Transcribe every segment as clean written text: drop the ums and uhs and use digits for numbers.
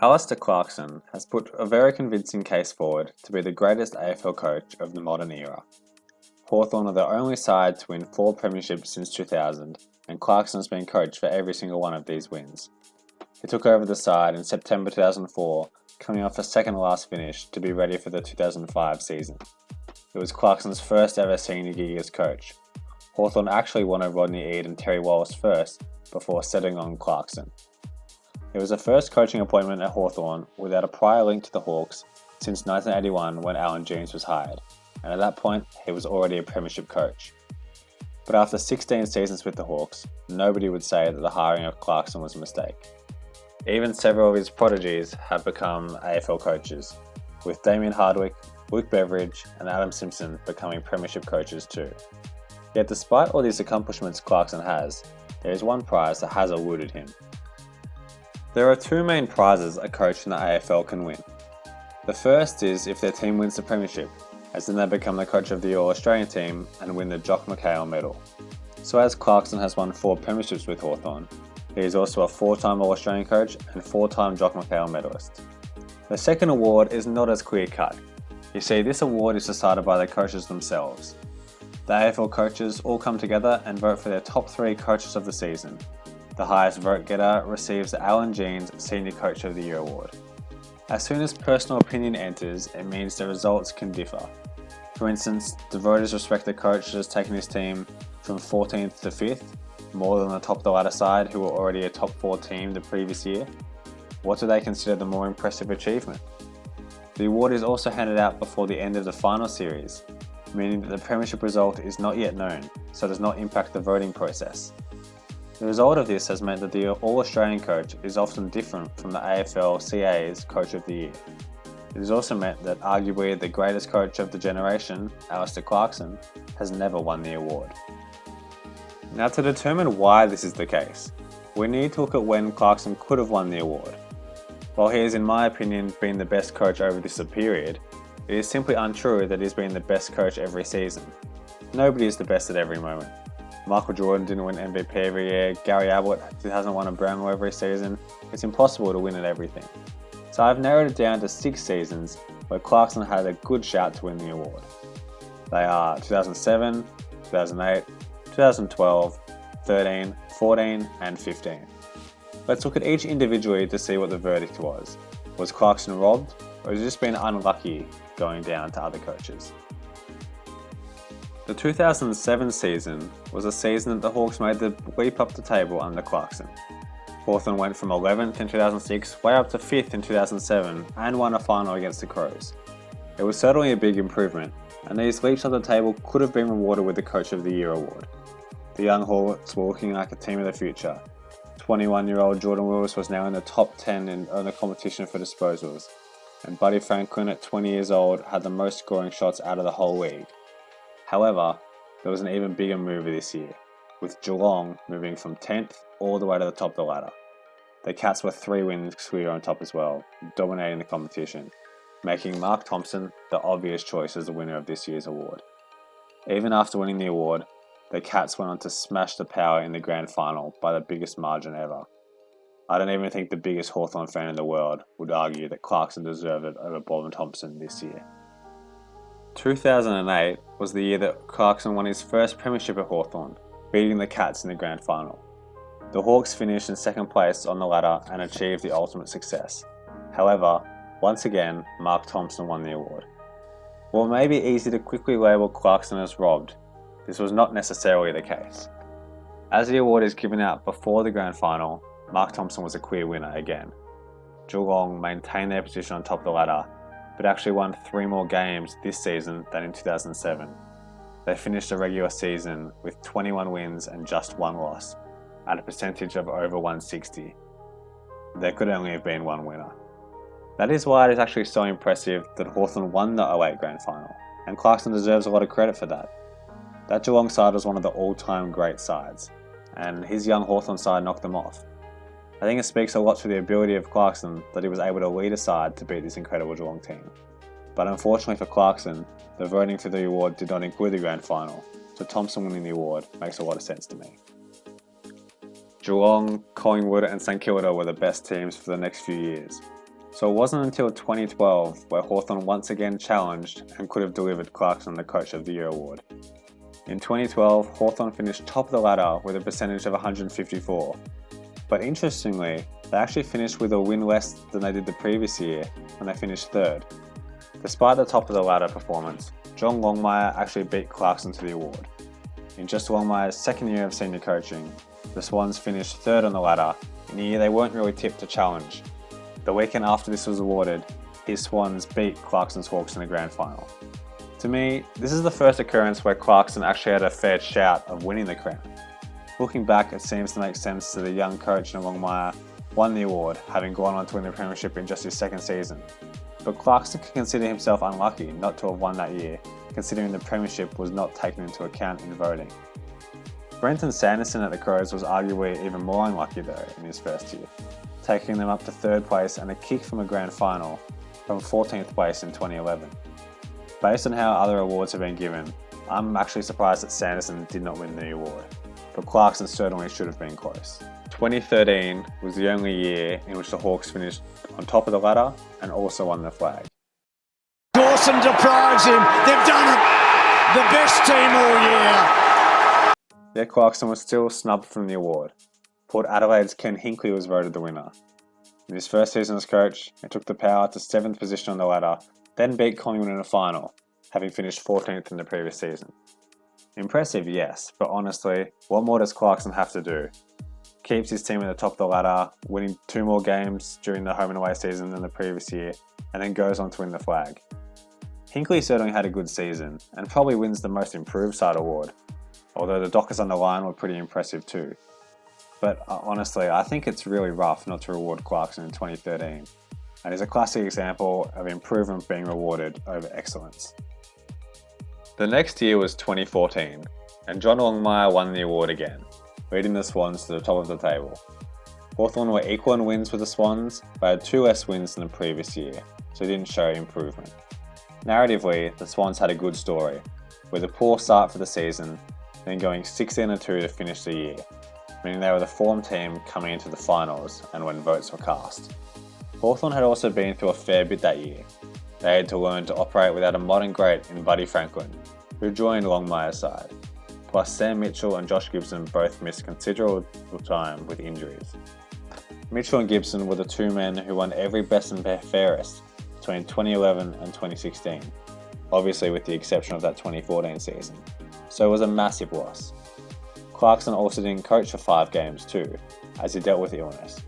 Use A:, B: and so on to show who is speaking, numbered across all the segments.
A: Alistair Clarkson has put a very convincing case forward to be the greatest AFL coach of the modern era. Hawthorn are the only side to win 4 premierships since 2000, and Clarkson has been coach for every single one of these wins. He took over the side in September 2004, coming off a second-last finish to be ready for the 2005 season. It was Clarkson's first ever senior gig as coach. Hawthorn actually won over Rodney Eade and Terry Wallace first, before settling on Clarkson. It was the first coaching appointment at Hawthorn without a prior link to the Hawks since 1981 when Alan Jeans was hired, and at that point he was already a premiership coach. But after 16 seasons with the Hawks, nobody would say that the hiring of Clarkson was a mistake. Even several of his prodigies have become AFL coaches, with Damien Hardwick, Luke Beveridge and Adam Simpson becoming premiership coaches too. Yet despite all these accomplishments Clarkson has, there is one prize that has eluded him. There are 2 main prizes a coach in the AFL can win. The first is if their team wins the premiership, as then they become the coach of the All-Australian team and win the Jock McHale medal. So as Clarkson has won 4 premierships with Hawthorn, he is also a 4-time All-Australian coach and 4-time Jock McHale medalist. The second award is not as clear-cut. You see, this award is decided by the coaches themselves. The AFL coaches all come together and vote for their top 3 coaches of the season. The highest vote getter receives the Alan Jeans Senior Coach of the Year award. As soon as personal opinion enters, it means the results can differ. For instance, do voters respect the coach that has taken his team from 14th to 5th, more than the top of the ladder side who were already a top 4 team the previous year? What do they consider the more impressive achievement? The award is also handed out before the end of the final series, meaning that the premiership result is not yet known, so does not impact the voting process. The result of this has meant that the All-Australian coach is often different from the AFL-CA's Coach of the Year. It has also meant that arguably the greatest coach of the generation, Alistair Clarkson, has never won the award. Now to determine why this is the case, we need to look at when Clarkson could have won the award. While he has in my opinion been the best coach over this period, it is simply untrue that he's been the best coach every season. Nobody is the best at every moment. Michael Jordan didn't win MVP every year, Gary Ablett hasn't won a Brownlow every season. It's impossible to win at everything. So I've narrowed it down to 6 seasons where Clarkson had a good shout to win the award. They are 2007, 2008, 2012, 13, 14 and 15. Let's look at each individually to see what the verdict was. Was Clarkson robbed, or has he just been unlucky going down to other coaches? The 2007 season was a season that the Hawks made the leap up the table under Clarkson. Hawthorn went from 11th in 2006 way up to 5th in 2007 and won a final against the Crows. It was certainly a big improvement, and these leaps up the table could have been rewarded with the Coach of the Year award. The young Hawks were looking like a team of the future. 21-year-old Jordan Lewis was now in the top 10 in the competition for disposals, and Buddy Franklin at 20 years old had the most scoring shots out of the whole league. However, there was an even bigger mover this year, with Geelong moving from 10th all the way to the top of the ladder. The Cats were 3 wins clear on top as well, dominating the competition, making Mark Thompson the obvious choice as the winner of this year's award. Even after winning the award, the Cats went on to smash the Power in the grand final by the biggest margin ever. I don't even think the biggest Hawthorn fan in the world would argue that Clarkson deserved it over Bob and Thompson this year. 2008 was the year that Clarkson won his first premiership at Hawthorn, beating the Cats in the grand final. The Hawks finished in 2nd place on the ladder and achieved the ultimate success. However, once again, Mark Thompson won the award. While it may be easy to quickly label Clarkson as robbed, this was not necessarily the case. As the award is given out before the grand final, Mark Thompson was a clear winner again. Geelong maintained their position on top of the ladder, but actually won 3 more games this season than in 2007. They finished the regular season with 21 wins and just 1 loss, at a percentage of over 160. There could only have been 1 winner. That is why it is actually so impressive that Hawthorn won the 08 grand final, and Clarkson deserves a lot of credit for that. That Geelong side was one of the all-time great sides, and his young Hawthorn side knocked them off. I think it speaks a lot to the ability of Clarkson that he was able to lead a side to beat this incredible Geelong team. But unfortunately for Clarkson, the voting for the award did not include the grand final, so Thompson winning the award makes a lot of sense to me. Geelong, Collingwood and St Kilda were the best teams for the next few years. So it wasn't until 2012 where Hawthorn once again challenged and could have delivered Clarkson the Coach of the Year award. In 2012, Hawthorn finished top of the ladder with a percentage of 154. But interestingly, they actually finished with a win less than they did the previous year when they finished third. Despite the top of the ladder performance, John Longmire actually beat Clarkson to the award. In just Longmire's second year of senior coaching, the Swans finished third on the ladder in a year they weren't really tipped to challenge. The weekend after this was awarded, his Swans beat Clarkson's Hawks in the grand final. To me, this is the first occurrence where Clarkson actually had a fair shout of winning the crown. Looking back, it seems to make sense that the young coach in Longmire won the award, having gone on to win the premiership in just his second season. But Clarkson can consider himself unlucky not to have won that year, considering the premiership was not taken into account in voting. Brenton Sanderson at the Crows was arguably even more unlucky though in his first year, taking them up to third place and a kick from a grand final from 14th place in 2011. Based on how other awards have been given, I'm actually surprised that Sanderson did not win the award, but Clarkson certainly should have been close. 2013 was the only year in which the Hawks finished on top of the ladder and also won the flag.
B: Dawson deprives him. They've done it. The best team all year.
A: Yet Clarkson was still snubbed from the award. Port Adelaide's Ken Hinkley was voted the winner. In his first season as coach, he took the Power to 7th position on the ladder, then beat Collingwood in a final, having finished 14th in the previous season. Impressive, yes, but honestly, what more does Clarkson have to do? Keeps his team at the top of the ladder, winning 2 more games during the home and away season than the previous year, and then goes on to win the flag. Hinkley certainly had a good season, and probably wins the Most Improved Side award, although the Dockers on the line were pretty impressive too. But honestly, I think it's really rough not to reward Clarkson in 2013, and is a classic example of improvement being rewarded over excellence. The next year was 2014, and John Longmire won the award again, leading the Swans to the top of the table. Hawthorn were equal in wins with the Swans, but had 2 less wins than the previous year, so didn't show improvement. Narratively, the Swans had a good story, with a poor start for the season, then going 16-2 to finish the year, meaning they were the form team coming into the finals and when votes were cast. Hawthorn had also been through a fair bit that year. They had to learn to operate without a modern great in Buddy Franklin, who joined Longmire's side. Plus Sam Mitchell and Josh Gibson both missed considerable time with injuries. Mitchell and Gibson were the 2 men who won every best and fairest between 2011 and 2016, obviously with the exception of that 2014 season, so it was a massive loss. Clarkson also didn't coach for 5 games too, as he dealt with illness.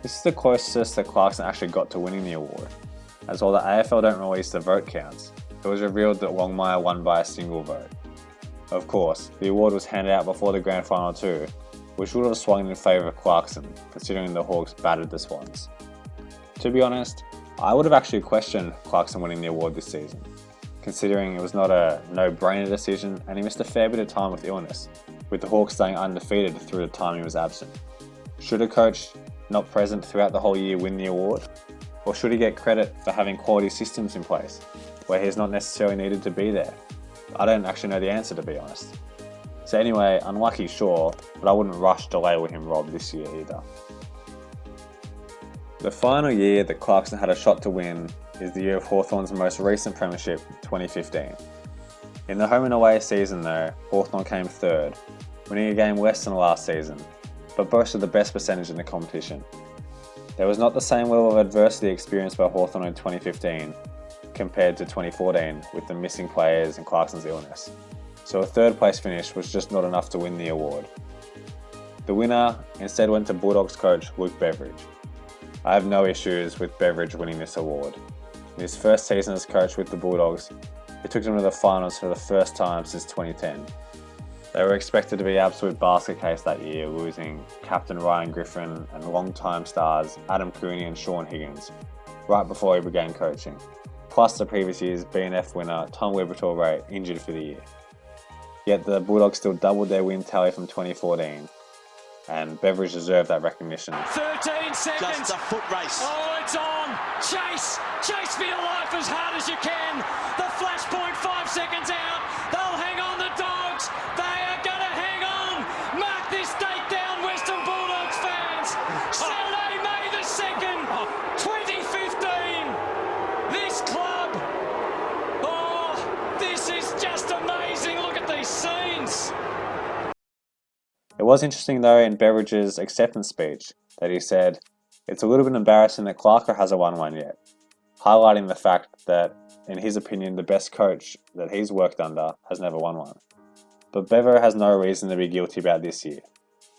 A: This is the closest that Clarkson actually got to winning the award, as while the AFL don't release the vote counts, it was revealed that Longmire won by a single vote. Of course, the award was handed out before the grand final too, which would have swung in favour of Clarkson, considering the Hawks battered the Swans. To be honest, I would have actually questioned Clarkson winning the award this season, considering it was not a no-brainer decision and he missed a fair bit of time with illness, with the Hawks staying undefeated through the time he was absent. Should a coach not present throughout the whole year win the award? Or should he get credit for having quality systems in place, where he's not necessarily needed to be there? I don't actually know the answer, to be honest. So anyway, unlucky sure, but I wouldn't rush to label him robbed this year either. The final year that Clarkson had a shot to win is the year of Hawthorn's most recent premiership, 2015. In the home and away season though, Hawthorn came third, winning a game less than last season, but boasted the best percentage in the competition. There was not the same level of adversity experienced by Hawthorn in 2015 compared to 2014 with the missing players and Clarkson's illness, so a 3rd place finish was just not enough to win the award. The winner instead went to Bulldogs coach Luke Beveridge. I have no issues with Beveridge winning this award. In his first season as coach with the Bulldogs, he took them to the finals for the first time since 2010. They were expected to be absolute basket case that year, losing captain Ryan Griffin and long-time stars Adam Cooney and Sean Higgins right before he began coaching, plus the previous year's BNF winner Tom Liberatore injured for the year. Yet the Bulldogs still doubled their win tally from 2014, and Beveridge deserved that recognition.
B: 13 seconds.
C: Just a foot race.
B: Oh, it's on. Chase for your life as hard as you can. The flashpoint 5 seconds out. They'll hang on, the Dogs. They are going to hang on. Mark this date down, Western Bulldogs fans. Saturday, May the 2nd, 2015.
A: was interesting though in Beveridge's acceptance speech that he said, "It's a little bit embarrassing that Clarko hasn't won one yet," highlighting the fact that, in his opinion, the best coach that he's worked under has never won one. But Bevo has no reason to be guilty about this year.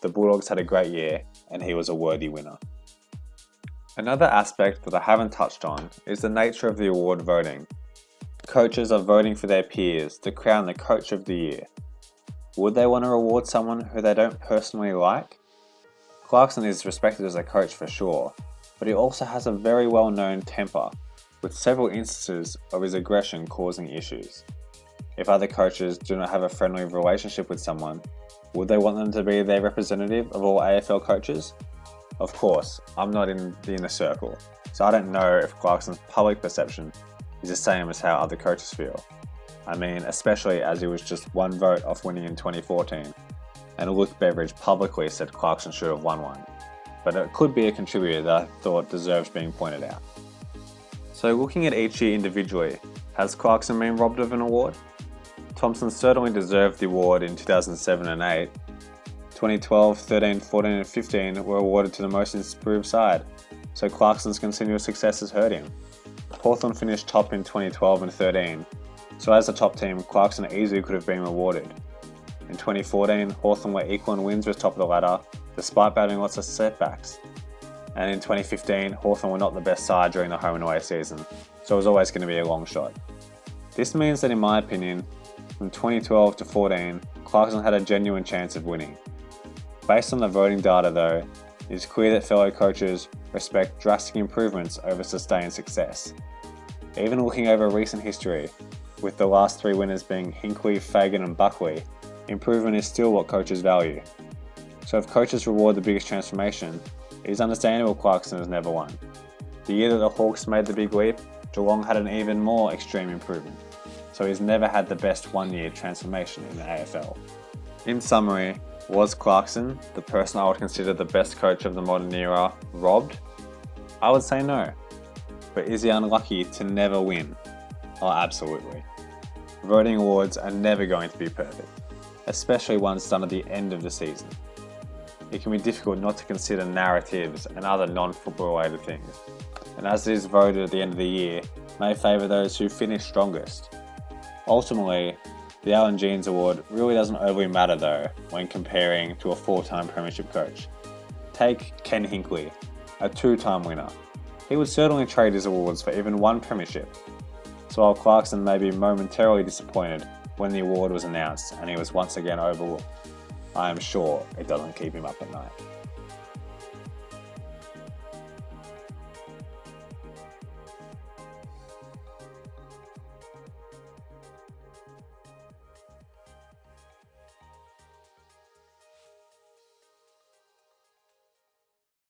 A: The Bulldogs had a great year, and he was a worthy winner. Another aspect that I haven't touched on is the nature of the award voting. Coaches are voting for their peers to crown the Coach of the Year. Would they want to reward someone who they don't personally like? Clarkson is respected as a coach for sure, but he also has a very well-known temper, with several instances of his aggression causing issues. If other coaches do not have a friendly relationship with someone, would they want them to be their representative of all AFL coaches? Of course, I'm not in the inner circle, so I don't know if Clarkson's public perception is the same as how other coaches feel. I mean, especially as he was just one vote off winning in 2014, and Luke Beveridge publicly said Clarkson should have won one, but it could be a contributor that I thought deserves being pointed out. So looking at each year individually, has Clarkson been robbed of an award? Thompson certainly deserved the award in 2007 and 8. 2012, 13, 14 and 15 were awarded to the most improved side, so Clarkson's continuous success has hurt him. Hawthorn finished top in 2012 and 13, so as a top team, Clarkson easily could have been rewarded. In 2014, Hawthorn were equal in wins with top of the ladder, despite battling lots of setbacks. And in 2015, Hawthorn were not the best side during the home and away season, so it was always going to be a long shot. This means that in my opinion, from 2012 to 14, Clarkson had a genuine chance of winning. Based on the voting data though, it is clear that fellow coaches respect drastic improvements over sustained success. Even looking over recent history, with the last three winners being Hinkley, Fagan and Buckley, improvement is still what coaches value. So if coaches reward the biggest transformation, it is understandable Clarkson has never won. The year that the Hawks made the big leap, Geelong had an even more extreme improvement, so he's never had the best one-year transformation in the AFL. In summary, was Clarkson, the person I would consider the best coach of the modern era, robbed? I would say no. But is he unlucky to never win? Oh, absolutely. Voting awards are never going to be perfect, especially ones done at the end of the season. It can be difficult not to consider narratives and other non-football related things, and as it is voted at the end of the year, may favour those who finish strongest. Ultimately, the Alan Jeans Award really doesn't overly matter though when comparing to a 4-time premiership coach. Take Ken Hinkley, a 2-time winner. He would certainly trade his awards for even one premiership. So while Clarkson may be momentarily disappointed when the award was announced and he was once again overlooked, I am sure it doesn't keep him up at night.